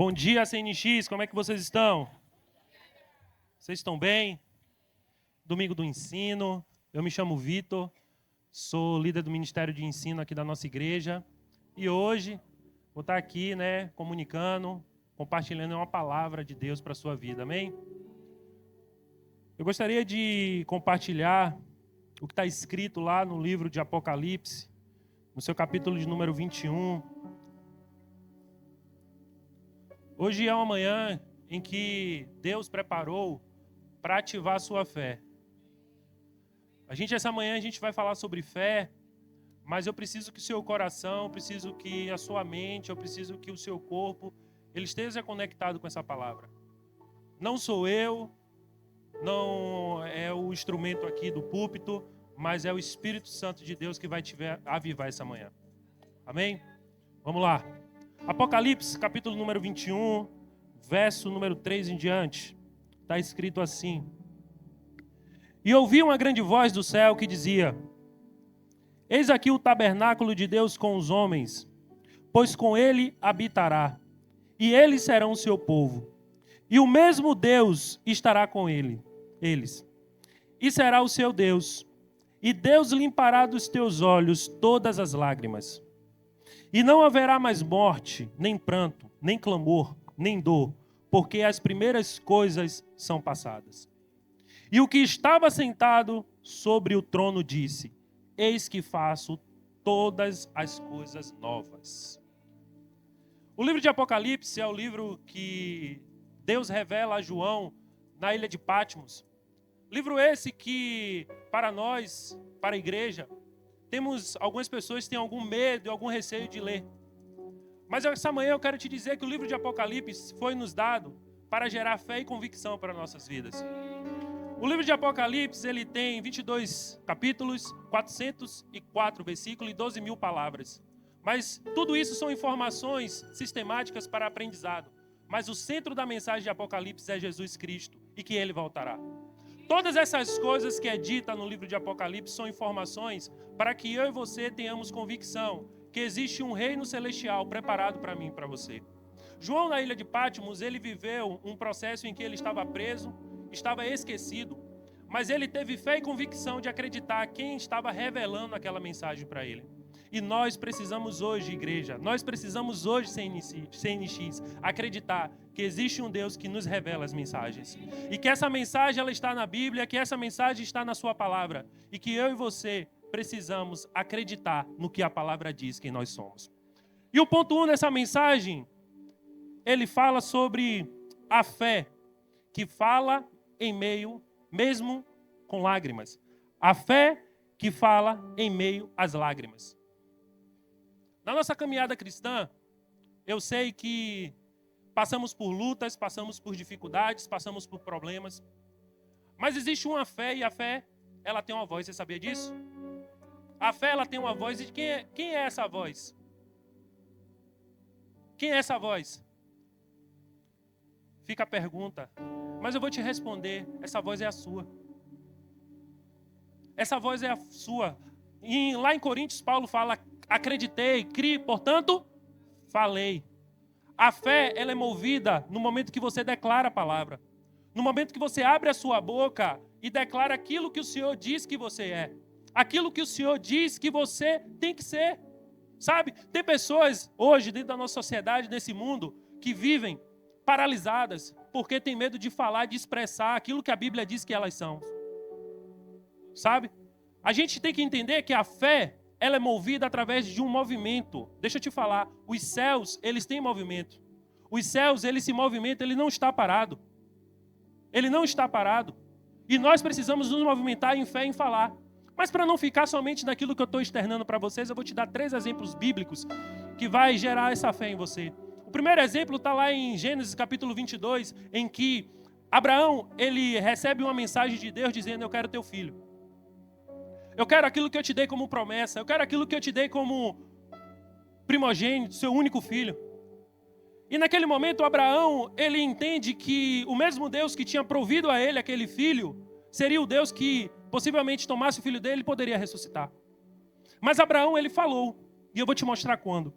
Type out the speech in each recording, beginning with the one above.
Bom dia, CNX, como é que vocês estão? Vocês estão bem? Domingo do Ensino, eu me chamo Vitor, sou líder do Ministério de Ensino aqui da nossa igreja e hoje vou estar aqui, comunicando, compartilhando uma palavra de Deus para a sua vida, amém? Eu gostaria de compartilhar o que está escrito lá no livro de Apocalipse, no seu capítulo de número 21. Hoje é uma manhã em que Deus preparou para ativar a sua fé. Essa manhã a gente vai falar sobre fé, mas eu preciso que o seu coração, eu preciso que a sua mente, eu preciso que o seu corpo, ele esteja conectado com essa palavra. Não sou eu, não é o instrumento aqui do púlpito, mas é o Espírito Santo de Deus que vai te avivar essa manhã. Amém? Vamos lá. Apocalipse, capítulo número 21, verso número 3 em diante. Está escrito assim: E ouvi uma grande voz do céu que dizia: Eis aqui o tabernáculo de Deus com os homens, pois com ele habitará, e eles serão o seu povo. E o mesmo Deus estará com eles, e será o seu Deus. E Deus limpará dos teus olhos todas as lágrimas. E não haverá mais morte, nem pranto, nem clamor, nem dor, porque as primeiras coisas são passadas. E o que estava sentado sobre o trono disse: Eis que faço todas as coisas novas. O livro de Apocalipse é o livro que Deus revela a João na ilha de Patmos. Livro esse que, para nós, para a igreja, algumas pessoas têm algum medo, algum receio de ler. Mas essa manhã eu quero te dizer que o livro de Apocalipse foi nos dado para gerar fé e convicção para nossas vidas. O livro de Apocalipse, ele tem 22 capítulos, 404 versículos e 12 mil palavras. Mas tudo isso são informações sistemáticas para aprendizado. Mas o centro da mensagem de Apocalipse é Jesus Cristo e que ele voltará. Todas essas coisas que é dita no livro de Apocalipse são informações para que eu e você tenhamos convicção que existe um reino celestial preparado para mim e para você. João, na ilha de Patmos, ele viveu um processo em que ele estava preso, estava esquecido, mas ele teve fé e convicção de acreditar quem estava revelando aquela mensagem para ele. E nós precisamos hoje, igreja, nós precisamos hoje, CNX, acreditar que existe um Deus que nos revela as mensagens. E que essa mensagem ela está na Bíblia, que essa mensagem está na sua palavra. E que eu e você precisamos acreditar no que a palavra diz que nós somos. E o ponto 1 dessa mensagem, ele fala sobre a fé, que fala em meio, mesmo com lágrimas. A fé que fala em meio às lágrimas. Na nossa caminhada cristã, eu sei que passamos por lutas, passamos por dificuldades, passamos por problemas. Mas existe uma fé e a fé, ela tem uma voz, você sabia disso? A fé, ela tem uma voz e quem é essa voz? Quem é essa voz? Fica a pergunta, mas eu vou te responder, essa voz é a sua. Essa voz é a sua. Lá em Coríntios, Paulo fala: acreditei, criei, portanto, falei. A fé, ela é movida no momento que você declara a palavra. No momento que você abre a sua boca e declara aquilo que o Senhor diz que você é. Aquilo que o Senhor diz que você tem que ser. Sabe? Tem pessoas hoje dentro da nossa sociedade, nesse mundo, que vivem paralisadas porque tem medo de falar, de expressar aquilo que a Bíblia diz que elas são. Sabe? A gente tem que entender que a fé, ela é movida através de um movimento. Deixa eu te falar, os céus, eles têm movimento. Os céus, eles se movimentam, ele não está parado. Ele não está parado. E nós precisamos nos movimentar em fé, em falar. Mas para não ficar somente naquilo que eu estou externando para vocês, eu vou te dar 3 exemplos bíblicos que vai gerar essa fé em você. O primeiro exemplo está lá em Gênesis capítulo 22, em que Abraão, ele recebe uma mensagem de Deus dizendo: eu quero teu filho. Eu quero aquilo que eu te dei como promessa. Eu quero aquilo que eu te dei como primogênito, seu único filho. E naquele momento, Abraão, ele entende que o mesmo Deus que tinha provido a ele aquele filho, seria o Deus que possivelmente tomasse o filho dele e poderia ressuscitar. Mas Abraão, ele falou, e eu vou te mostrar quando.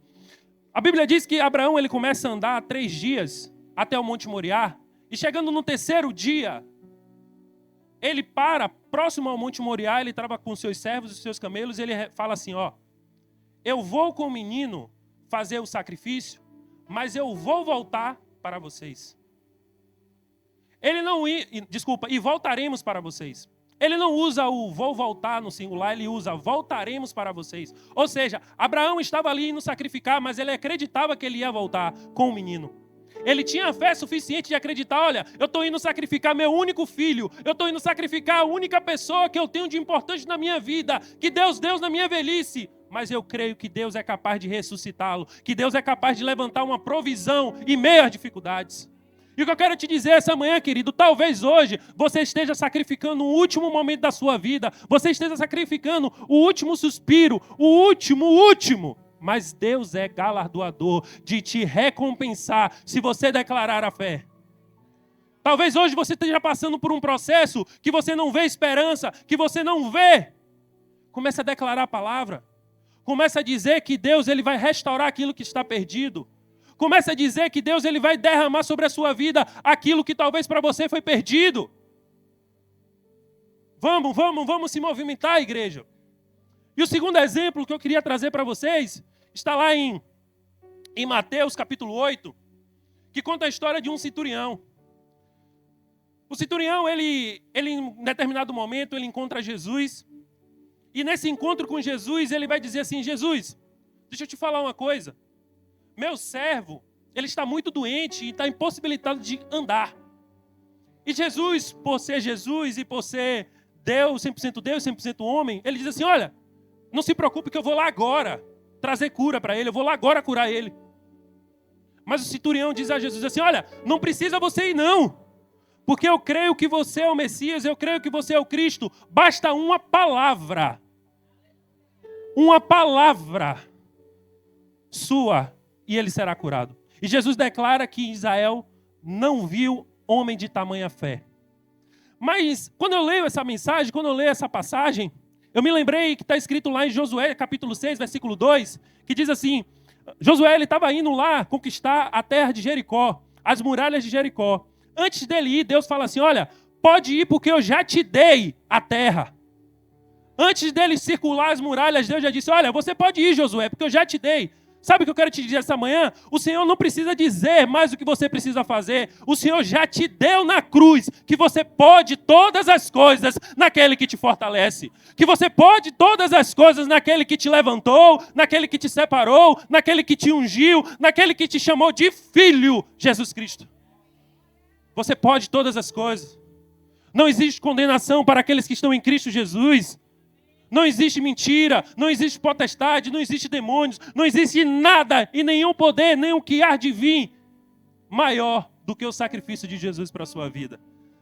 A Bíblia diz que Abraão ele começa a andar 3 dias até o Monte Moriá. E chegando no 3º dia, ele para próximo ao Monte Moriá, ele estava com seus servos e seus camelos, e ele fala assim, ó, eu vou com o menino fazer o sacrifício, mas eu vou voltar para vocês. E voltaremos para vocês. Ele não usa o vou voltar no singular, ele usa voltaremos para vocês. Ou seja, Abraão estava ali indo sacrificar, mas ele acreditava que ele ia voltar com o menino. Ele tinha fé suficiente de acreditar, olha, eu estou indo sacrificar meu único filho, eu estou indo sacrificar a única pessoa que eu tenho de importante na minha vida, que Deus deu na minha velhice. Mas eu creio que Deus é capaz de ressuscitá-lo, que Deus é capaz de levantar uma provisão em meio às dificuldades. E o que eu quero te dizer essa manhã, querido, talvez hoje você esteja sacrificando o último momento da sua vida, você esteja sacrificando o último suspiro, o último. Mas Deus é galardoador de te recompensar se você declarar a fé. Talvez hoje você esteja passando por um processo que você não vê esperança, que você não vê. Comece a declarar a palavra. Comece a dizer que Deus ele vai restaurar aquilo que está perdido. Comece a dizer que Deus ele vai derramar sobre a sua vida aquilo que talvez para você foi perdido. Vamos se movimentar, igreja. E o segundo exemplo que eu queria trazer para vocês está lá em Mateus capítulo 8, que conta a história de um centurião. O centurião, ele em determinado momento, ele encontra Jesus. E nesse encontro com Jesus, ele vai dizer assim, Jesus, deixa eu te falar uma coisa. Meu servo, ele está muito doente e está impossibilitado de andar. E Jesus, por ser Jesus e por ser Deus, 100% homem, ele diz assim, olha, não se preocupe que eu vou lá agora trazer cura para ele, eu vou lá agora curar ele. Mas o centurião diz a Jesus assim, olha, não precisa você ir não, porque eu creio que você é o Messias, eu creio que você é o Cristo, basta uma palavra sua, e ele será curado. E Jesus declara que Israel não viu homem de tamanha fé. Mas quando eu leio essa mensagem, quando eu leio essa passagem, eu me lembrei que está escrito lá em Josué, capítulo 6, versículo 2, que diz assim, Josué estava indo lá conquistar a terra de Jericó, as muralhas de Jericó. Antes dele ir, Deus fala assim, olha, pode ir porque eu já te dei a terra. Antes dele circular as muralhas, Deus já disse, olha, você pode ir, Josué, porque eu já te dei. Sabe o que eu quero te dizer essa manhã? O Senhor não precisa dizer mais o que você precisa fazer. O Senhor já te deu na cruz que você pode todas as coisas naquele que te fortalece. Que você pode todas as coisas naquele que te levantou, naquele que te separou, naquele que te ungiu, naquele que te chamou de filho, Jesus Cristo. Você pode todas as coisas. Não existe condenação para aqueles que estão em Cristo Jesus. Não existe mentira, não existe potestade, não existe demônios, não existe nada e nenhum poder, nem o que há de vir maior do que o sacrifício de Jesus para a sua vida.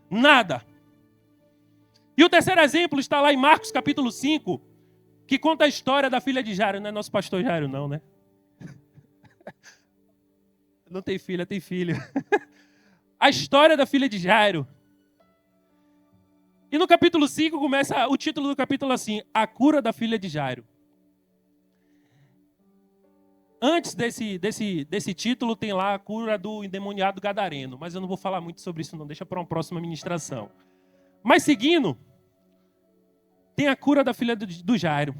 Nada. E o terceiro exemplo está lá em Marcos capítulo 5, que conta a história da filha de Jairo. Não é nosso pastor Jairo não, né? Não tem filha, tem filho. A história da filha de Jairo. E no capítulo 5 começa o título do capítulo assim, a cura da filha de Jairo. Antes desse título tem lá a cura do endemoniado gadareno, mas eu não vou falar muito sobre isso não, deixa para uma próxima ministração. Mas seguindo, tem a cura da filha do Jairo.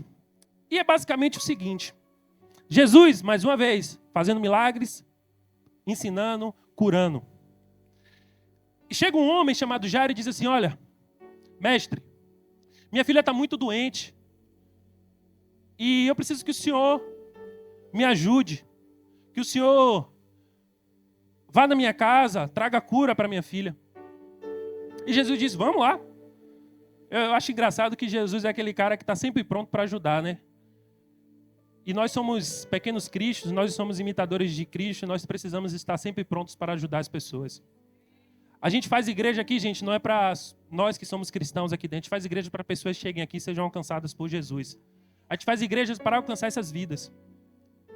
E é basicamente o seguinte, Jesus, mais uma vez, fazendo milagres, ensinando, curando. E chega um homem chamado Jairo e diz assim, olha, mestre, minha filha está muito doente e eu preciso que o senhor me ajude, que o senhor vá na minha casa, traga cura para minha filha. E Jesus diz, vamos lá. Eu acho engraçado que Jesus é aquele cara que está sempre pronto para ajudar, né? E nós somos pequenos cristos, nós somos imitadores de Cristo, nós precisamos estar sempre prontos para ajudar as pessoas. A gente faz igreja aqui, gente, não é para nós que somos cristãos aqui dentro. A gente faz igreja para pessoas que cheguem aqui e sejam alcançadas por Jesus. A gente faz igrejas para alcançar essas vidas.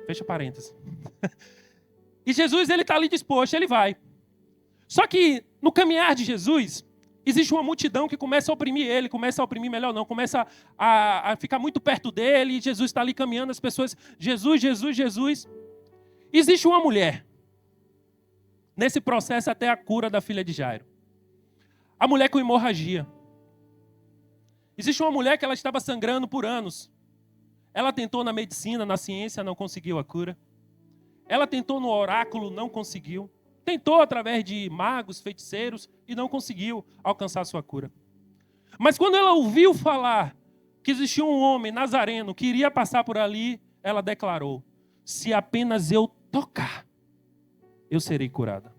Fecha parênteses. E Jesus, ele está ali disposto, ele vai. Só que no caminhar de Jesus, existe uma multidão que começa a oprimir ele, começa a ficar muito perto dele. E Jesus está ali caminhando, as pessoas, Jesus. Existe uma mulher nesse processo até a cura da filha de Jairo. A mulher com hemorragia. Existe uma mulher que ela estava sangrando por anos. Ela tentou na medicina, na ciência, não conseguiu a cura. Ela tentou no oráculo, não conseguiu. Tentou através de magos, feiticeiros e não conseguiu alcançar a sua cura. Mas quando ela ouviu falar que existia um homem nazareno que iria passar por ali, ela declarou: se apenas eu tocar, eu serei curada.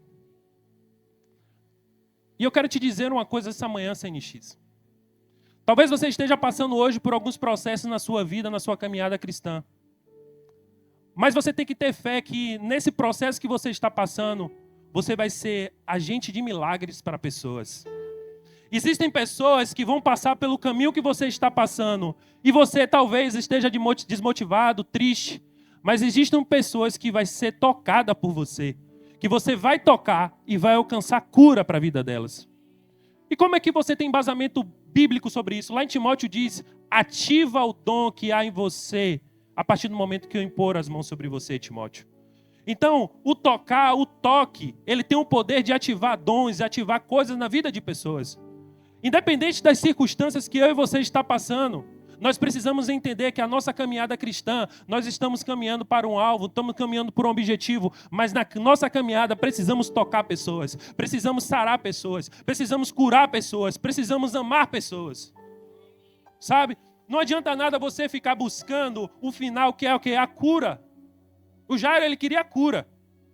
E eu quero te dizer uma coisa essa manhã, CNX. Talvez você esteja passando hoje por alguns processos na sua vida, na sua caminhada cristã. Mas você tem que ter fé que nesse processo que você está passando, você vai ser agente de milagres para pessoas. Existem pessoas que vão passar pelo caminho que você está passando e você talvez esteja desmotivado, triste, mas existem pessoas que vai ser tocada por você, que você vai tocar e vai alcançar cura para a vida delas. E como é que você tem embasamento bíblico sobre isso? Lá em Timóteo diz: ativa o dom que há em você a partir do momento que eu impor as mãos sobre você, Timóteo. Então, o toque, ele tem o poder de ativar dons, de ativar coisas na vida de pessoas. Independente das circunstâncias que eu e você está passando, nós precisamos entender que a nossa caminhada cristã, nós estamos caminhando para um alvo, estamos caminhando por um objetivo, mas na nossa caminhada precisamos tocar pessoas, precisamos sarar pessoas, precisamos curar pessoas, precisamos amar pessoas. Sabe? Não adianta nada você ficar buscando o final que é o que? A cura. O Jairo, ele queria a cura.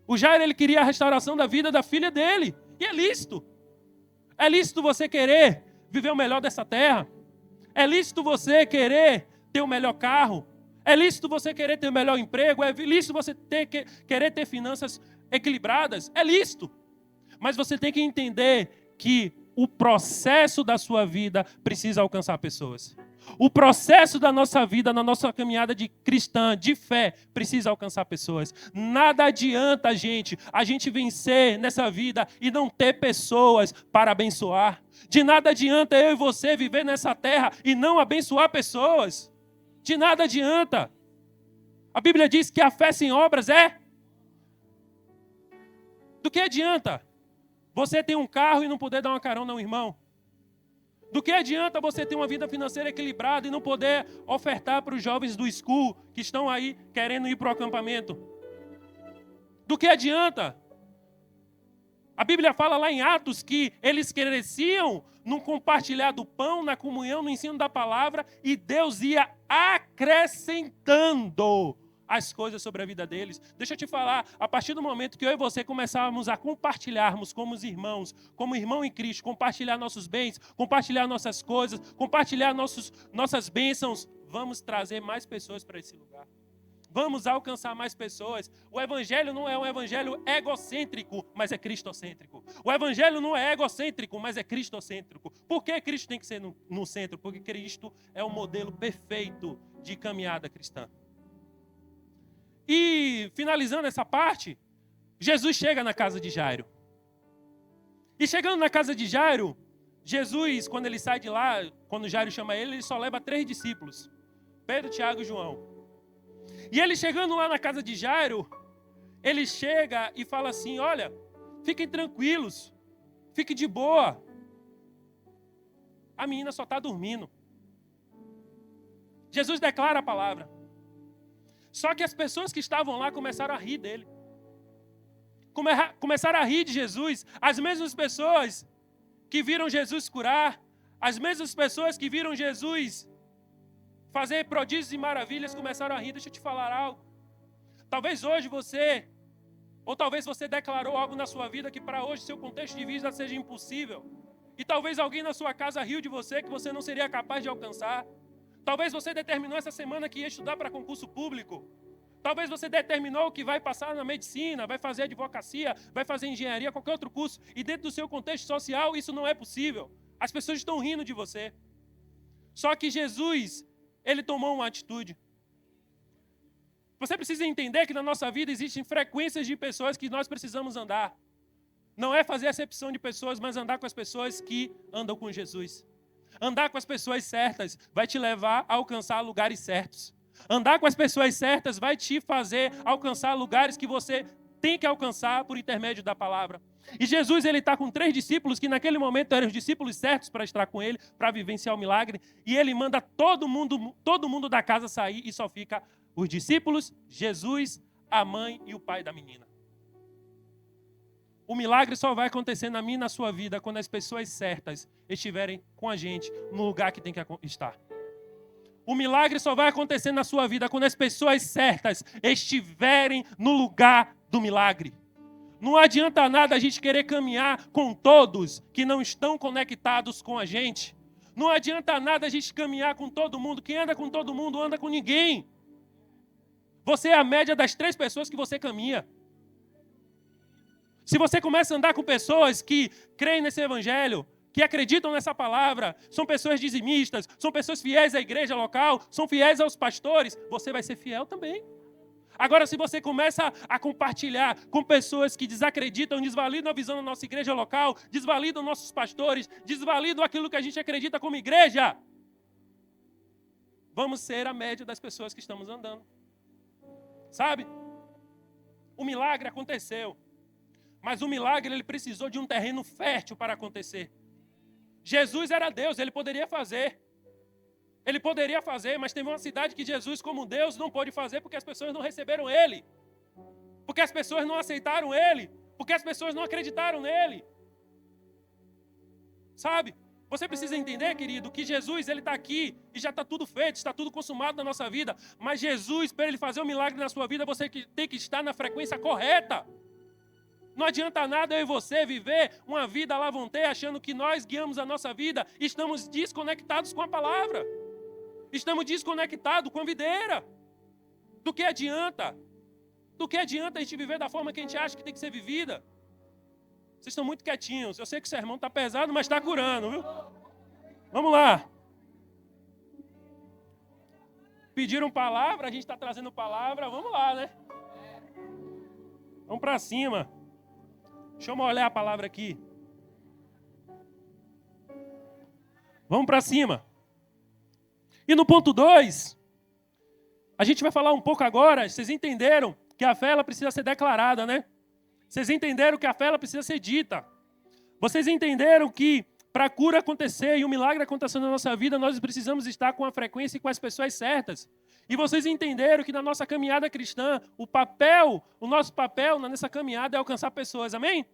O Jairo, ele queria a restauração da vida da filha dele. E é lícito. É lícito você querer viver o melhor dessa terra. É lícito você querer ter o melhor carro. É lícito você querer ter o melhor emprego. É lícito você querer ter finanças equilibradas. É lícito. Mas você tem que entender que o processo da sua vida precisa alcançar pessoas. O processo da nossa vida, na nossa caminhada de cristã, de fé, precisa alcançar pessoas. Nada adianta a gente vencer nessa vida e não ter pessoas para abençoar. De nada adianta eu e você viver nessa terra e não abençoar pessoas. De nada adianta. A Bíblia diz que a fé sem obras é... Do que adianta você ter um carro e não poder dar uma carona ao irmão? Do que adianta você ter uma vida financeira equilibrada e não poder ofertar para os jovens do school que estão aí querendo ir para o acampamento? Do que adianta? A Bíblia fala lá em Atos que eles cresciam no compartilhar do pão, na comunhão, no ensino da palavra, e Deus ia acrescentando as coisas sobre a vida deles. Deixa eu te falar, a partir do momento que eu e você começarmos a compartilharmos como os irmãos, como irmão em Cristo, compartilhar nossos bens, compartilhar nossas coisas, compartilhar nossas bênçãos, vamos trazer mais pessoas para esse lugar. Vamos alcançar mais pessoas. O evangelho não é um evangelho egocêntrico, mas é cristocêntrico. O evangelho não é egocêntrico, mas é cristocêntrico. Por que Cristo tem que ser no centro? Porque Cristo é o modelo perfeito de caminhada cristã. E, finalizando essa parte, Jesus chega na casa de Jairo. E chegando na casa de Jairo, Jesus, quando ele sai de lá, quando Jairo chama ele só leva 3 discípulos. Pedro, Tiago e João. E ele chegando lá na casa de Jairo, ele chega e fala assim: olha, fiquem tranquilos, fiquem de boa. A menina só está dormindo. Jesus declara a palavra. Só que as pessoas que estavam lá começaram a rir dele. Começaram a rir de Jesus. As mesmas pessoas que viram Jesus curar, as mesmas pessoas que viram Jesus fazer prodígios e maravilhas, começaram a rir. Deixa eu te falar algo. Talvez hoje você, ou talvez você declarou algo na sua vida que para hoje seu contexto de vida seja impossível. E talvez alguém na sua casa riu de você que você não seria capaz de alcançar. Talvez você determinou essa semana que ia estudar para concurso público. Talvez você determinou que vai passar na medicina, vai fazer advocacia, vai fazer engenharia, qualquer outro curso. E dentro do seu contexto social isso não é possível. As pessoas estão rindo de você. Só que Jesus, ele tomou uma atitude. Você precisa entender que na nossa vida existem frequências de pessoas que nós precisamos andar. Não é fazer acepção de pessoas, mas andar com as pessoas que andam com Jesus. Andar com as pessoas certas vai te levar a alcançar lugares certos. Andar com as pessoas certas vai te fazer alcançar lugares que você tem que alcançar por intermédio da palavra. E Jesus, ele está com 3 discípulos que naquele momento eram os discípulos certos para estar com ele, para vivenciar o milagre. E ele manda todo mundo da casa sair e só fica os discípulos, Jesus, a mãe e o pai da menina. O milagre só vai acontecer na minha e na sua vida quando as pessoas certas estiverem com a gente no lugar que tem que estar. O milagre só vai acontecer na sua vida quando as pessoas certas estiverem no lugar do milagre. Não adianta nada a gente querer caminhar com todos que não estão conectados com a gente. Não adianta nada a gente caminhar com todo mundo. Quem anda com todo mundo anda com ninguém. Você é a média das 3 pessoas que você caminha. Se você começa a andar com pessoas que creem nesse evangelho, que acreditam nessa palavra, são pessoas dizimistas, são pessoas fiéis à igreja local, são fiéis aos pastores, você vai ser fiel também. Agora, se você começa a compartilhar com pessoas que desacreditam, desvalidam a visão da nossa igreja local, desvalidam nossos pastores, desvalidam aquilo que a gente acredita como igreja, vamos ser a média das pessoas que estamos andando. Sabe? O milagre aconteceu. Mas o milagre, ele precisou de um terreno fértil para acontecer. Jesus era Deus, ele poderia fazer. Ele poderia fazer, mas teve uma cidade que Jesus, como Deus, não pôde fazer porque as pessoas não receberam ele. Porque as pessoas não aceitaram ele. Porque as pessoas não acreditaram nele. Sabe? Você precisa entender, querido, que Jesus, ele está aqui e já está tudo feito, está tudo consumado na nossa vida. Mas Jesus, para ele fazer um milagre na sua vida, você tem que estar na frequência correta. Não adianta nada eu e você viver uma vida à la vontade, achando que nós guiamos a nossa vida e estamos desconectados com a palavra. Estamos desconectados com a videira. Do que adianta? Do que adianta a gente viver da forma que a gente acha que tem que ser vivida? Vocês estão muito quietinhos. Eu sei que o sermão está pesado, mas está curando, viu? Vamos lá. Pediram palavra, a gente está trazendo palavra. Vamos lá, né? Vamos para cima. Deixa eu olhar a palavra aqui. Vamos para cima. E no ponto 2, a gente vai falar um pouco agora. Vocês entenderam que a fé ela precisa ser declarada, né? Vocês entenderam que a fé ela precisa ser dita. Vocês entenderam que para a cura acontecer e o milagre acontecer na nossa vida, nós precisamos estar com a frequência e com as pessoas certas. E vocês entenderam que na nossa caminhada cristã, o nosso papel nessa caminhada é alcançar pessoas, amém?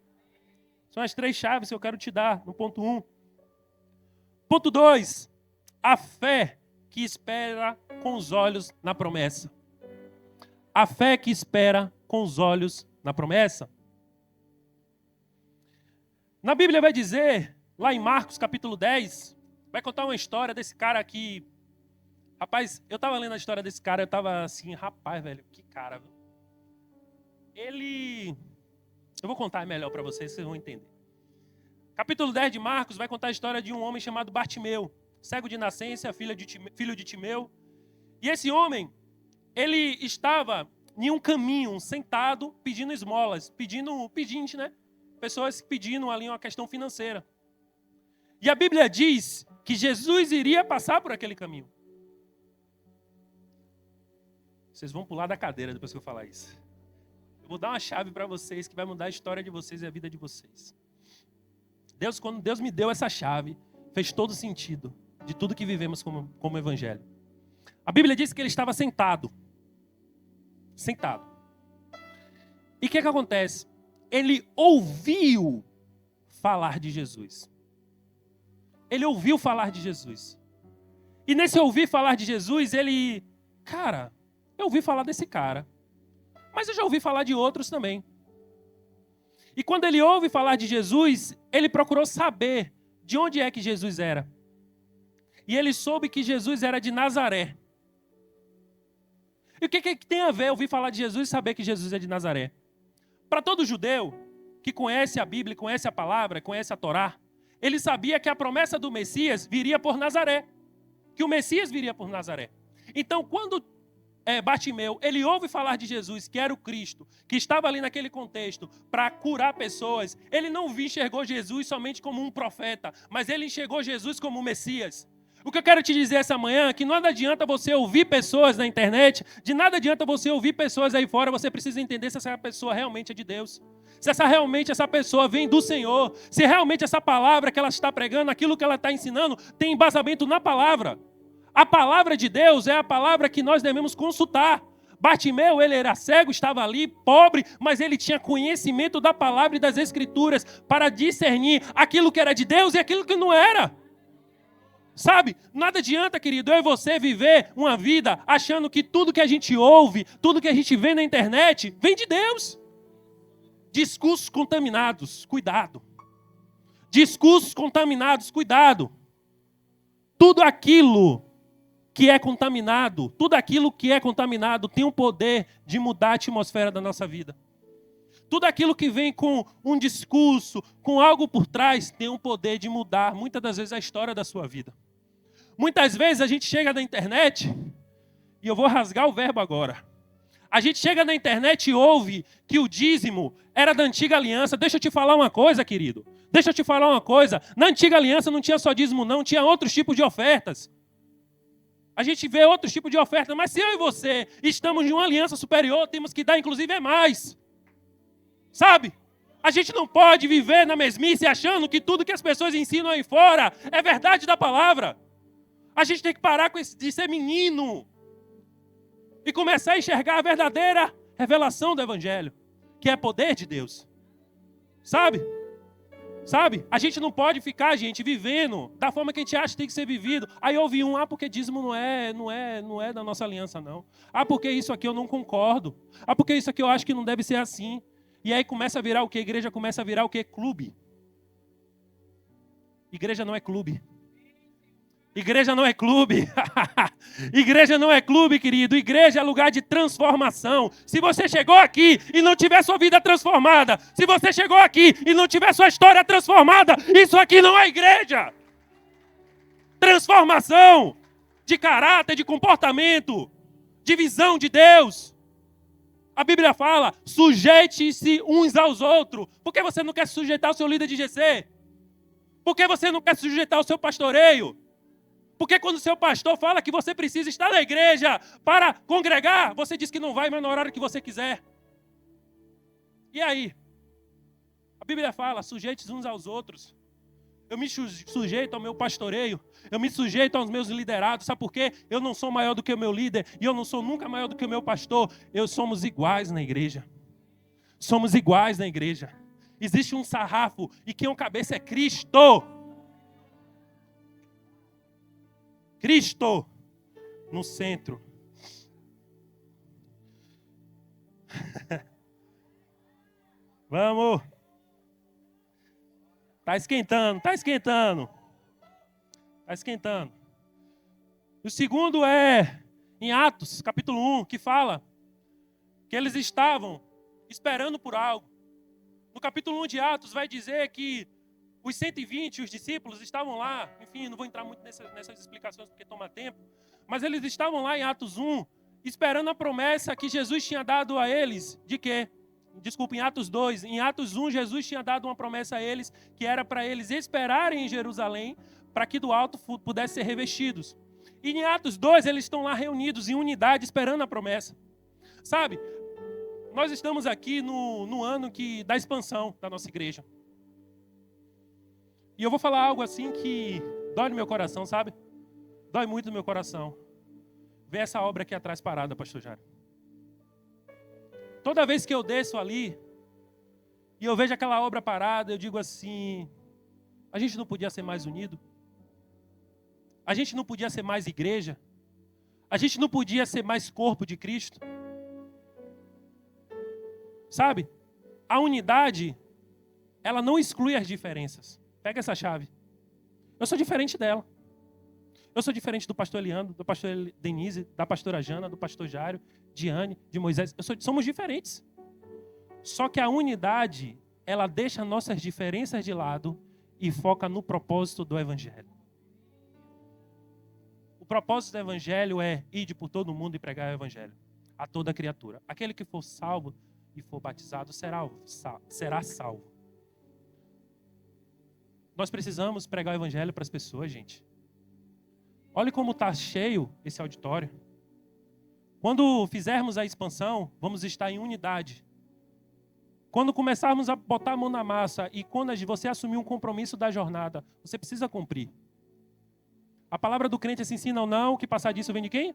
São as 3 chaves que eu quero te dar no ponto 1. Ponto 2, a fé que espera com os olhos na promessa. A fé que espera com os olhos na promessa. Na Bíblia vai dizer, lá em Marcos capítulo 10, vai contar uma história desse cara aqui. Rapaz, eu estava lendo a história desse cara, eu estava assim, rapaz, velho, que cara. Eu vou contar melhor para vocês vão entender. Capítulo 10 de Marcos vai contar a história de um homem chamado Bartimeu, cego de nascença, filho de Timeu. E esse homem, ele estava em um caminho, sentado, pedindo esmolas, pedinte, né? Pessoas pedindo ali uma questão financeira. E a Bíblia diz que Jesus iria passar por aquele caminho. Vocês vão pular da cadeira depois que eu falar isso. Eu vou dar uma chave para vocês que vai mudar a história de vocês e a vida de vocês. Quando Deus me deu essa chave, fez todo sentido de tudo que vivemos como evangelho. A Bíblia diz que ele estava sentado. Sentado. E o que acontece? Ele ouviu falar de Jesus. Ele ouviu falar de Jesus. E nesse ouvir falar de Jesus, eu ouvi falar desse cara. Mas eu já ouvi falar de outros também. E quando ele ouve falar de Jesus, ele procurou saber de onde é que Jesus era. E ele soube que Jesus era de Nazaré. E o que tem a ver ouvir falar de Jesus e saber que Jesus é de Nazaré? Para todo judeu que conhece a Bíblia, conhece a palavra, conhece a Torá, ele sabia que a promessa do Messias viria por Nazaré. Que o Messias viria por Nazaré. Então, quando Bartimeu, ele ouve falar de Jesus, que era o Cristo, que estava ali naquele contexto para curar pessoas, ele não enxergou Jesus somente como um profeta, mas ele enxergou Jesus como o Messias. O que eu quero te dizer essa manhã é que nada adianta você ouvir pessoas na internet, de nada adianta você ouvir pessoas aí fora, você precisa entender se essa pessoa realmente é de Deus. Se realmente essa pessoa vem do Senhor, se realmente essa palavra que ela está pregando, aquilo que ela está ensinando, tem embasamento na palavra. A palavra de Deus é a palavra que nós devemos consultar. Bartimeu, ele era cego, estava ali, pobre, mas ele tinha conhecimento da palavra e das Escrituras para discernir aquilo que era de Deus e aquilo que não era. Sabe, nada adianta, querido, eu e você viver uma vida achando que tudo que a gente ouve, tudo que a gente vê na internet, vem de Deus. Discursos contaminados, cuidado. Discursos contaminados, cuidado. Tudo aquilo que é contaminado tem o poder de mudar a atmosfera da nossa vida. Tudo aquilo que vem com um discurso, com algo por trás, tem o poder de mudar, muitas das vezes, a história da sua vida. Muitas vezes a gente chega na internet, e eu vou rasgar o verbo agora. A gente chega na internet e ouve que o dízimo era da antiga aliança. Deixa eu te falar uma coisa, querido. Deixa eu te falar uma coisa. Na antiga aliança não tinha só dízimo, não. Tinha outros tipos de ofertas. A gente vê outros tipos de ofertas. Mas se eu e você estamos em uma aliança superior, temos que dar, inclusive, mais. Sabe? A gente não pode viver na mesmice achando que tudo que as pessoas ensinam aí fora é verdade da palavra. A gente tem que parar de ser menino e começar a enxergar a verdadeira revelação do Evangelho, que é poder de Deus. Sabe? A gente não pode ficar, gente, vivendo da forma que a gente acha que tem que ser vivido. Aí ouve porque dízimo não é da nossa aliança, não. Porque isso aqui eu não concordo. Porque isso aqui eu acho que não deve ser assim. E aí começa a virar o quê? A igreja começa a virar o quê? Clube. Igreja não é clube. Igreja não é clube. Igreja não é clube, querido. Igreja é lugar de transformação. Se você chegou aqui e não tiver sua vida transformada, se você chegou aqui e não tiver sua história transformada, isso aqui não é igreja. Transformação de caráter, de comportamento, de visão de Deus. A Bíblia fala, sujeite-se uns aos outros. Por que você não quer sujeitar o seu líder de GC? Por que você não quer sujeitar o seu pastoreio? Porque quando o seu pastor fala que você precisa estar na igreja para congregar, você diz que não vai, mas na hora que você quiser. E aí? A Bíblia fala, sujeite-se uns aos outros. Eu me sujeito ao meu pastoreio. Eu me sujeito aos meus liderados. Sabe por quê? Eu não sou maior do que o meu líder. E eu não sou nunca maior do que o meu pastor. Somos iguais na igreja. Somos iguais na igreja. Existe um sarrafo e quem é o cabeça é Cristo. Cristo no centro. Vamos. Tá esquentando. O segundo é em Atos, capítulo 1, que fala que eles estavam esperando por algo. No capítulo 1 de Atos vai dizer que os 120, os discípulos, estavam lá. Enfim, não vou entrar muito nessas explicações porque toma tempo. Mas eles estavam lá em Atos 1, esperando a promessa que Jesus tinha dado a eles. De quê? Desculpa, em Atos 2. Em Atos 1, Jesus tinha dado uma promessa a eles, que era para eles esperarem em Jerusalém, para que do alto pudessem ser revestidos. E em Atos 2, eles estão lá reunidos em unidade, esperando a promessa. Sabe, nós estamos aqui no ano da expansão da nossa igreja. E eu vou falar algo assim que dói no meu coração, sabe? Dói muito no meu coração. Ver essa obra aqui atrás parada, pastor Jário. Toda vez que eu desço ali e eu vejo aquela obra parada, eu digo assim, a gente não podia ser mais unido? A gente não podia ser mais igreja? A gente não podia ser mais corpo de Cristo? Sabe? A unidade, ela não exclui as diferenças. Pega essa chave. Eu sou diferente dela. Eu sou diferente do pastor Eliandro, do pastor Denise, da pastora Jana, do pastor Jário, de Anne, de Moisés. Somos diferentes. Só que a unidade, ela deixa nossas diferenças de lado e foca no propósito do Evangelho. O propósito do Evangelho é ir por todo mundo e pregar o Evangelho a toda criatura. Aquele que for salvo e for batizado será salvo. Nós precisamos pregar o Evangelho para as pessoas, gente. Olhe como está cheio esse auditório. Quando fizermos a expansão, vamos estar em unidade. Quando começarmos a botar a mão na massa e quando você assumir um compromisso da jornada, você precisa cumprir. A palavra do crente é se ensina ou não, que passar disso vem de quem?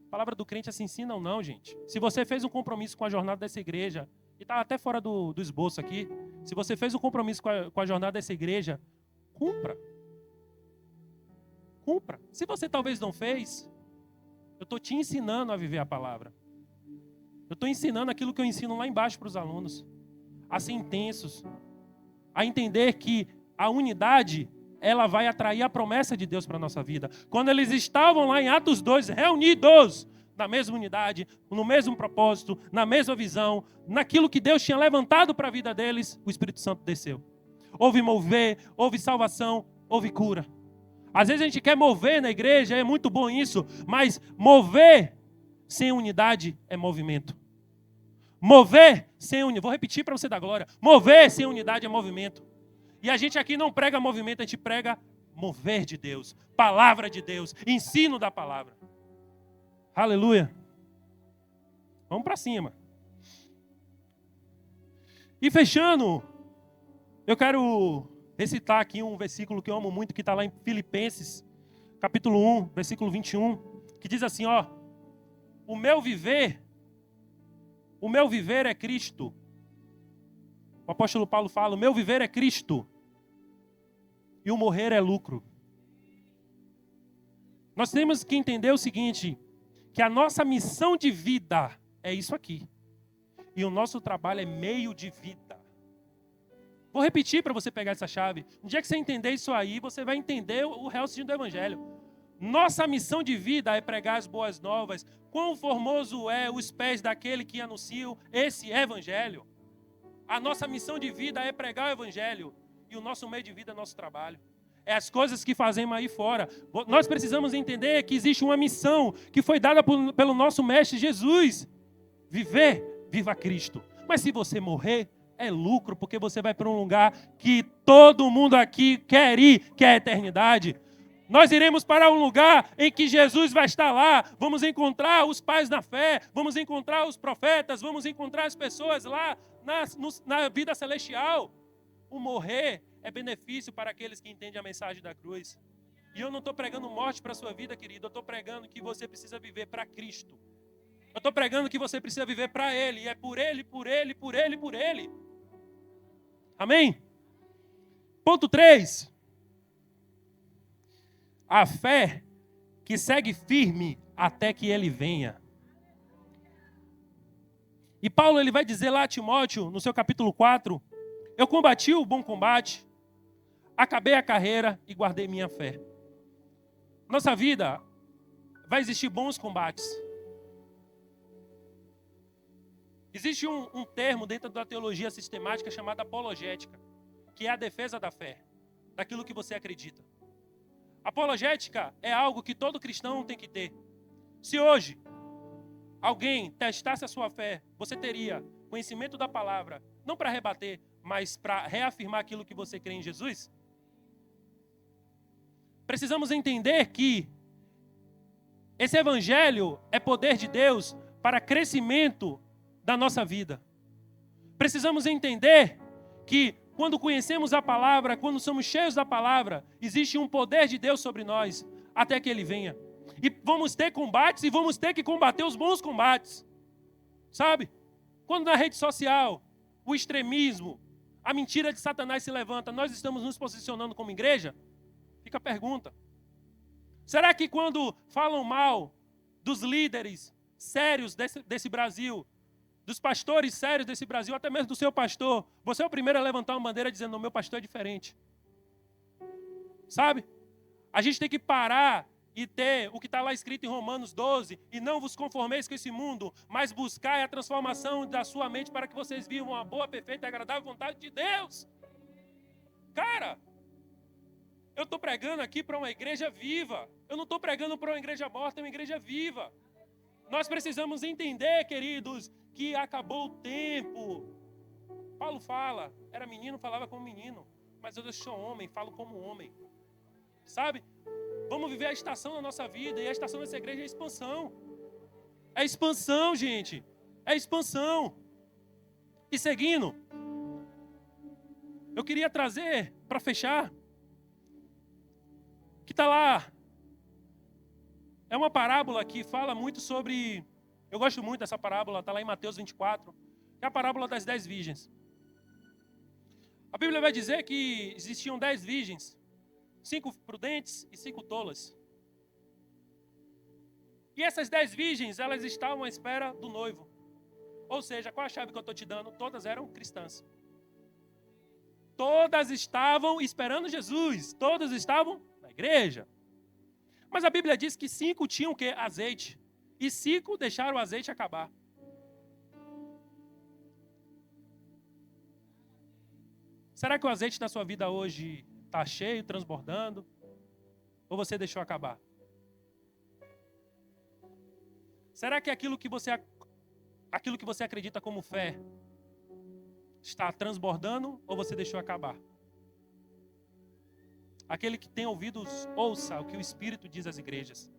A palavra do crente é se ensina ou não, gente. Se você fez um compromisso com a jornada dessa igreja, e está até fora do esboço aqui, se você fez um compromisso com a jornada dessa igreja, cumpra. Cumpra. Se você talvez não fez, eu estou te ensinando a viver a palavra. Eu estou ensinando aquilo que eu ensino lá embaixo para os alunos. A ser intensos. A entender que a unidade, ela vai atrair a promessa de Deus para a nossa vida. Quando eles estavam lá em Atos 2, reunidos na mesma unidade, no mesmo propósito, na mesma visão, naquilo que Deus tinha levantado para a vida deles, o Espírito Santo desceu. Houve mover, houve salvação, houve cura. Às vezes a gente quer mover na igreja, é muito bom isso, mas mover sem unidade é movimento. Mover sem unidade, vou repetir para você dar glória, mover sem unidade é movimento. E a gente aqui não prega movimento, a gente prega mover de Deus, palavra de Deus, ensino da palavra. Aleluia. Vamos para cima. E fechando, eu quero recitar aqui um versículo que eu amo muito, que está lá em Filipenses, capítulo 1, versículo 21, que diz assim, ó: o meu viver é Cristo. O apóstolo Paulo fala, o meu viver é Cristo e o morrer é lucro. Nós temos que entender o seguinte, que a nossa missão de vida é isso aqui. E o nosso trabalho é meio de vida. Vou repetir para você pegar essa chave. No dia que você entender isso aí, você vai entender o resto do Evangelho. Nossa missão de vida é pregar as boas novas. Quão formoso é os pés daquele que anunciam esse Evangelho. A nossa missão de vida é pregar o Evangelho. E o nosso meio de vida é nosso trabalho. É as coisas que fazemos aí fora. Nós precisamos entender que existe uma missão que foi dada pelo nosso Mestre Jesus. Viva Cristo. Mas se você morrer, é lucro, porque você vai para um lugar que todo mundo aqui quer ir, que é a eternidade. Nós iremos para um lugar em que Jesus vai estar lá. Vamos encontrar os pais na fé, vamos encontrar os profetas, vamos encontrar as pessoas lá na vida celestial. O morrer é benefício para aqueles que entendem a mensagem da cruz. E eu não estou pregando morte para a sua vida, querido. Eu estou pregando que você precisa viver para Cristo. Eu estou pregando que você precisa viver para Ele. E é por Ele, por Ele, por Ele, por Ele. Amém? Ponto 3. A fé que segue firme até que Ele venha. E Paulo ele vai dizer lá a Timóteo, no seu capítulo 4, eu combati o bom combate, acabei a carreira e guardei minha fé. Nossa vida vai existir bons combates. Existe um termo dentro da teologia sistemática chamado apologética, que é a defesa da fé, daquilo que você acredita. Apologética é algo que todo cristão tem que ter. Se hoje alguém testasse a sua fé, você teria conhecimento da palavra, não para rebater, mas para reafirmar aquilo que você crê em Jesus? Precisamos entender que esse evangelho é poder de Deus para crescimento da nossa vida. Precisamos entender que quando conhecemos a palavra, quando somos cheios da palavra, existe um poder de Deus sobre nós, até que Ele venha. E vamos ter combates e vamos ter que combater os bons combates. Sabe? Quando na rede social, o extremismo, a mentira de Satanás se levanta, nós estamos nos posicionando como igreja? Fica a pergunta. Será que quando falam mal dos líderes sérios desse Brasil, dos pastores sérios desse Brasil, até mesmo do seu pastor, você é o primeiro a levantar uma bandeira dizendo, não, meu pastor é diferente? Sabe? A gente tem que parar e ter o que está lá escrito em Romanos 12, e não vos conformeis com esse mundo, mas buscai a transformação da sua mente para que vocês vivam a boa, perfeita e agradável vontade de Deus. Cara, eu estou pregando aqui para uma igreja viva. Eu não estou pregando para uma igreja morta, é uma igreja viva. Nós precisamos entender, queridos, que acabou o tempo. Paulo fala, era menino, falava como menino, mas eu sou homem, falo como homem. Sabe? Vamos viver a estação da nossa vida. E a estação dessa igreja é expansão. É expansão, gente. É expansão. E seguindo, eu queria trazer, para fechar, que está lá. É uma parábola que fala muito sobre... Eu gosto muito dessa parábola, está lá em Mateus 24, que é a parábola das 10 virgens. A Bíblia vai dizer que existiam 10 virgens, 5 prudentes e 5 tolas. E essas 10 virgens, elas estavam à espera do noivo. Ou seja, qual a chave que eu estou te dando? Todas eram cristãs. Todas estavam esperando Jesus. Todas estavam na igreja. Mas a Bíblia diz que 5 tinham o quê? Azeite. E 5 deixaram o azeite acabar. Será que o azeite na sua vida hoje está cheio, transbordando? Ou você deixou acabar? Será que aquilo que você acredita como fé está transbordando ou você deixou acabar? Aquele que tem ouvidos, ouça o que o Espírito diz às igrejas.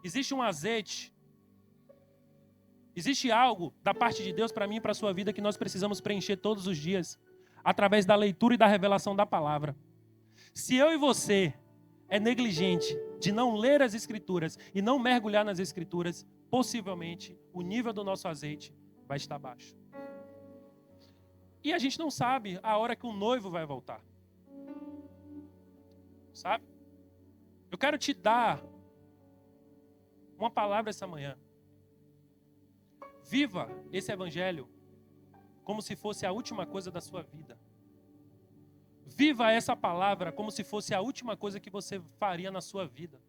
Existe um azeite, existe algo da parte de Deus para mim e para a sua vida que nós precisamos preencher todos os dias, através da leitura e da revelação da palavra. Se eu e você é negligente de não ler as Escrituras e não mergulhar nas Escrituras, possivelmente o nível do nosso azeite vai estar baixo. E a gente não sabe a hora que o noivo vai voltar. Sabe? Eu quero te dar uma palavra essa manhã. Viva esse evangelho como se fosse a última coisa da sua vida. Viva essa palavra como se fosse a última coisa que você faria na sua vida.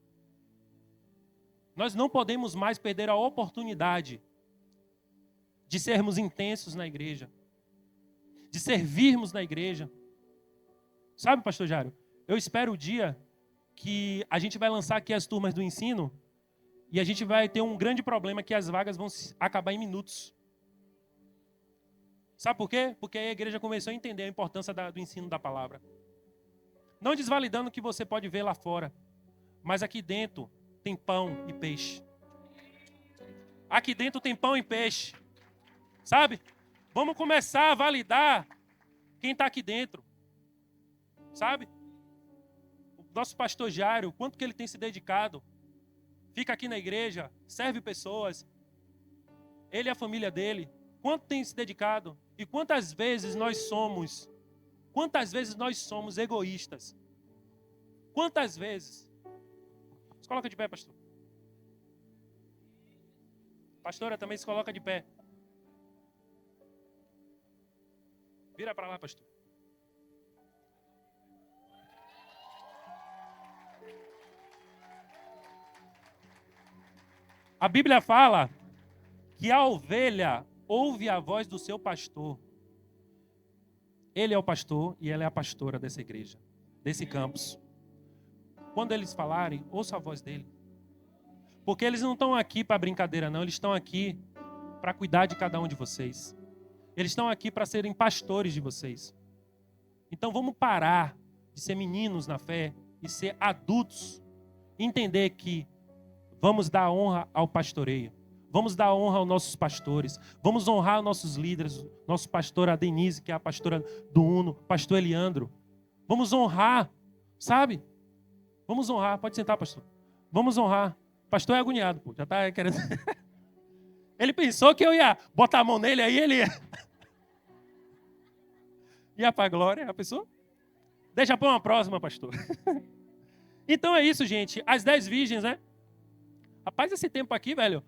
Nós não podemos mais perder a oportunidade de sermos intensos na igreja, de servirmos na igreja. Sabe, pastor Jário, eu espero o dia que a gente vai lançar aqui as turmas do ensino e a gente vai ter um grande problema que as vagas vão acabar em minutos. Sabe por quê? Porque aí a igreja começou a entender a importância do ensino da palavra. Não desvalidando o que você pode ver lá fora, mas aqui dentro tem pão e peixe. Aqui dentro tem pão e peixe. Sabe? Vamos começar a validar quem está aqui dentro. Sabe? O nosso pastor Jário, quanto que ele tem se dedicado. Fica aqui na igreja, serve pessoas. Ele e a família dele. Quanto tem se dedicado? E quantas vezes nós somos egoístas? Quantas vezes? Se coloca de pé, pastor. Pastora, também se coloca de pé. Vira para lá, pastor. A Bíblia fala que a ovelha ouve a voz do seu pastor. Ele é o pastor e ela é a pastora dessa igreja, desse campus. Quando eles falarem, ouça a voz dele. Porque eles não estão aqui para brincadeira, não. Eles estão aqui para cuidar de cada um de vocês. Eles estão aqui para serem pastores de vocês. Então vamos parar de ser meninos na fé e ser adultos. Entender que vamos dar honra ao pastoreio. Vamos dar honra aos nossos pastores. Vamos honrar os nossos líderes. Nosso pastor a Denise, que é a pastora do Uno. Pastor Eliandro. Vamos honrar. Sabe? Vamos honrar. Pode sentar, pastor. Vamos honrar. Pastor é agoniado, pô. Já está querendo... Ele pensou que eu ia botar a mão nele, aí ele ia para a glória. A pessoa? Deixa para uma próxima, pastor. Então é isso, gente. As 10 virgens, né? Rapaz, esse tempo aqui, velho...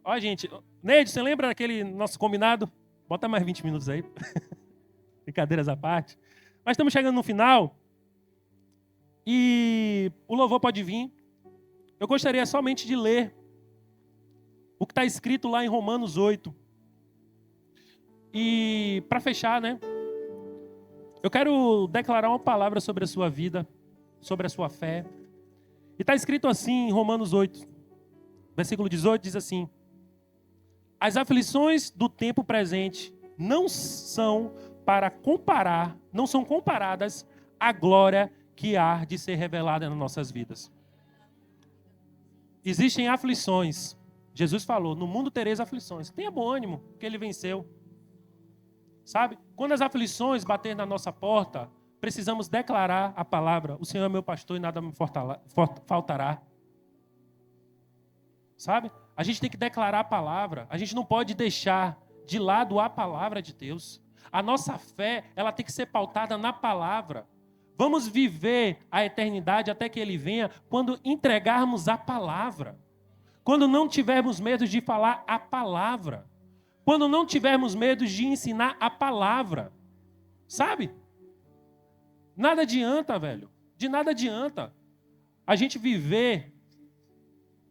Ó, gente, Neide, você lembra daquele nosso combinado? Bota mais 20 minutos aí. Brincadeiras à parte. Mas estamos chegando no final. E o louvor pode vir. Eu gostaria somente de ler o que está escrito lá em Romanos 8. E para fechar, né? Eu quero declarar uma palavra sobre a sua vida, sobre a sua fé. E está escrito assim em Romanos 8. Versículo 18 diz assim: as aflições do tempo presente não são comparadas à glória que há de ser revelada nas nossas vidas. Existem aflições. Jesus falou, no mundo tereis aflições. Tenha bom ânimo, porque Ele venceu. Sabe? Quando as aflições baterem na nossa porta, precisamos declarar a palavra. O Senhor é meu pastor e nada me faltará. Sabe? A gente tem que declarar a palavra. A gente não pode deixar de lado a palavra de Deus. A nossa fé, ela tem que ser pautada na palavra. Vamos viver a eternidade até que Ele venha quando entregarmos a palavra. Quando não tivermos medo de falar a palavra. Quando não tivermos medo de ensinar a palavra. Sabe? Nada adianta, velho. De nada adianta a gente viver,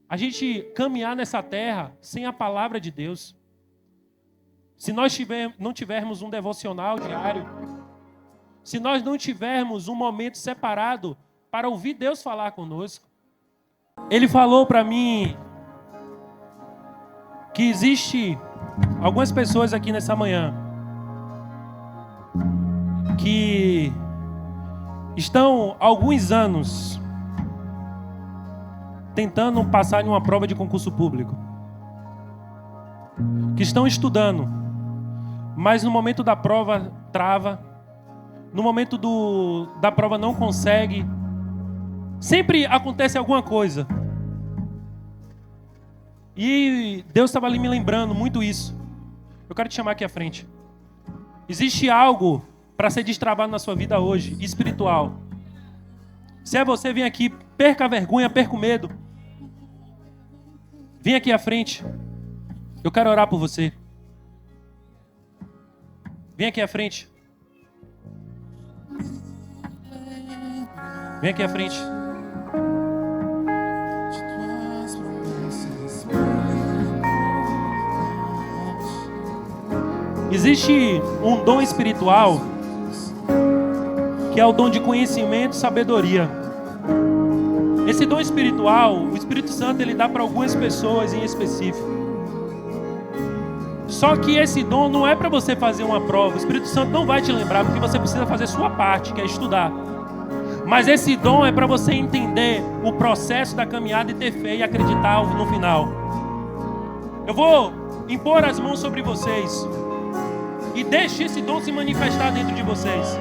a gente caminhar nessa terra sem a palavra de Deus. Se nós não tivermos um devocional diário, se nós não tivermos um momento separado para ouvir Deus falar conosco. Ele falou para mim que existe algumas pessoas aqui nessa manhã que estão há alguns anos tentando passar em uma prova de concurso público. Que estão estudando, mas no momento da prova trava, no momento da prova não consegue. Sempre acontece alguma coisa. E Deus estava ali me lembrando muito isso. Eu quero te chamar aqui à frente. Existe algo para ser destravado na sua vida hoje, espiritual. Se é você, vem aqui, perca a vergonha, perca o medo. Vem aqui à frente. Eu quero orar por você. Vem aqui à frente. Vem aqui à frente. Existe um dom espiritual que é o dom de conhecimento e sabedoria. Esse dom espiritual, o Espírito Santo, ele dá para algumas pessoas em específico. Só que esse dom não é para você fazer uma prova. O Espírito Santo não vai te lembrar, porque você precisa fazer sua parte, que é estudar. Mas esse dom é para você entender o processo da caminhada e ter fé e acreditar no final. Eu vou impor as mãos sobre vocês e deixe esse dom se manifestar dentro de vocês.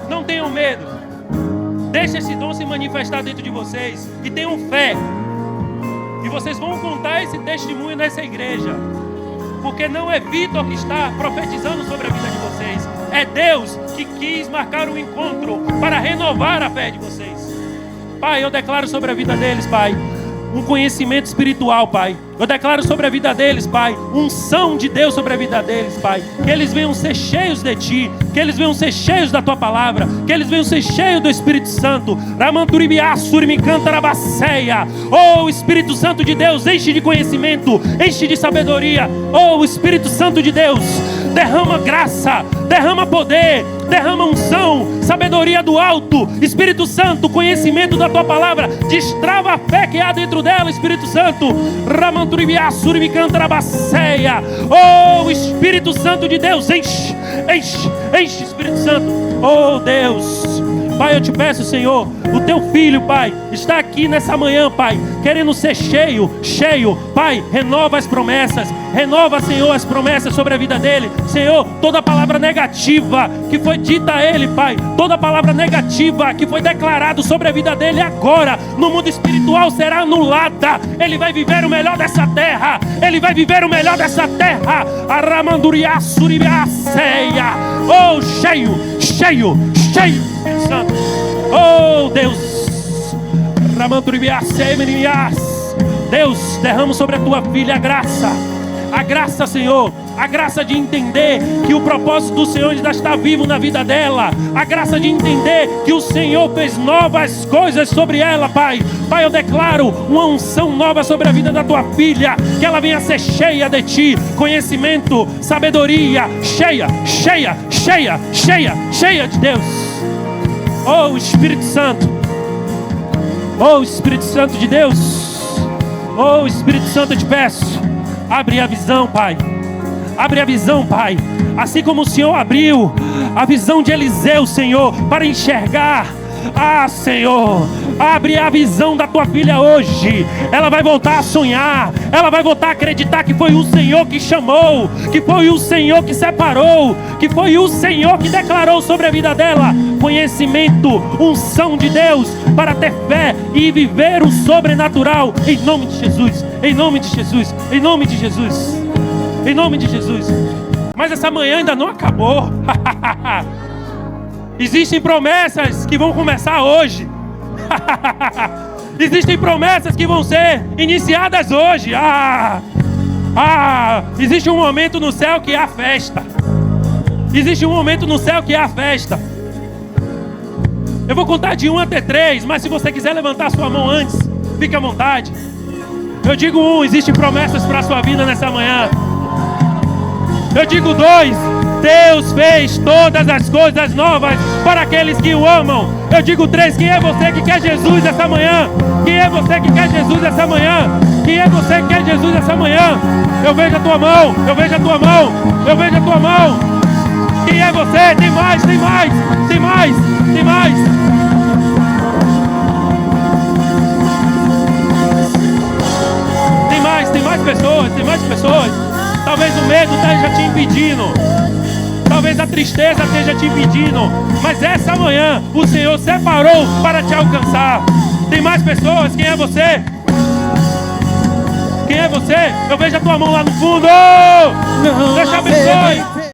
Não tenham medo. Deixe esse dom se manifestar dentro de vocês e tenham fé. E vocês vão contar esse testemunho nessa igreja. Porque não é Vitor que está profetizando sobre a vida de vocês. É Deus que quis marcar um encontro para renovar a fé de vocês. Pai, eu declaro sobre a vida deles, Pai, um conhecimento espiritual, Pai. Eu declaro sobre a vida deles, Pai, unção de Deus sobre a vida deles, Pai. Que eles venham ser cheios de Ti, que eles venham ser cheios da Tua palavra, que eles venham ser cheios do Espírito Santo. Oh, Espírito Santo de Deus, enche de conhecimento, enche de sabedoria. Oh, Espírito Santo de Deus, derrama graça, derrama poder, derrama unção, sabedoria do alto. Espírito Santo, conhecimento da Tua palavra, destrava a fé que há dentro dela, Espírito Santo. Oh, Espírito Santo de Deus, enche, enche, enche, Espírito Santo. Oh, Deus, Pai, eu te peço, Senhor, o Teu filho, Pai, está aqui nessa manhã, Pai, querendo ser cheio, cheio. Pai, renova as promessas, renova, Senhor, as promessas sobre a vida dele. Senhor, toda palavra negativa que foi dita a ele, Pai, toda palavra negativa que foi declarado sobre a vida dele agora, no mundo espiritual, será anulada. Ele vai viver o melhor dessa terra, ele vai viver o melhor dessa terra. Oh, cheio, cheio, cheio, Espírito Santo. Oh, Deus, Deus, derrama sobre a Tua filha a graça, Senhor, a graça de entender que o propósito do Senhor ainda está vivo na vida dela, a graça de entender que o Senhor fez novas coisas sobre ela, Pai. Pai, eu declaro uma unção nova sobre a vida da Tua filha, que ela venha ser cheia de Ti, conhecimento, sabedoria, cheia, cheia, cheia, cheia, cheia de Deus. Oh, Espírito Santo, oh, Espírito Santo de Deus, oh, Espírito Santo, eu te peço, abre a visão, Pai. Abre a visão, Pai. Assim como o Senhor abriu a visão de Eliseu, Senhor, para enxergar Ah, Senhor, abre a visão da tua filha hoje. Ela vai voltar a sonhar, ela vai voltar a acreditar que foi o Senhor que chamou, que foi o Senhor que separou, que foi o Senhor que declarou sobre a vida dela conhecimento, unção de Deus para ter fé e viver o sobrenatural, em nome de Jesus, em nome de Jesus, em nome de Jesus, em nome de Jesus. Mas essa manhã ainda não acabou. Existem promessas que vão começar hoje. Existem promessas que vão ser iniciadas hoje. Existe um momento no céu que é a festa. Existe um momento no céu que é a festa. Eu vou contar de 1 até 3, mas se você quiser levantar a sua mão antes, fique à vontade. Eu digo 1, existem promessas para a sua vida nessa manhã. Eu digo 2, Deus fez todas as coisas novas para aqueles que o amam. Eu digo 3, quem é você que quer Jesus essa manhã? Quem é você que quer Jesus essa manhã? Quem é você que quer Jesus essa manhã? Eu vejo a tua mão, eu vejo a tua mão, eu vejo a tua mão. Quem é você? Tem mais, tem mais, tem mais, tem mais. Tem mais pessoas, tem mais pessoas. Talvez o medo esteja te impedindo. Talvez a tristeza esteja te impedindo. Mas essa manhã o Senhor separou para te alcançar. Tem mais pessoas? Quem é você? Quem é você? Eu vejo a tua mão lá no fundo. Deus te abençoe.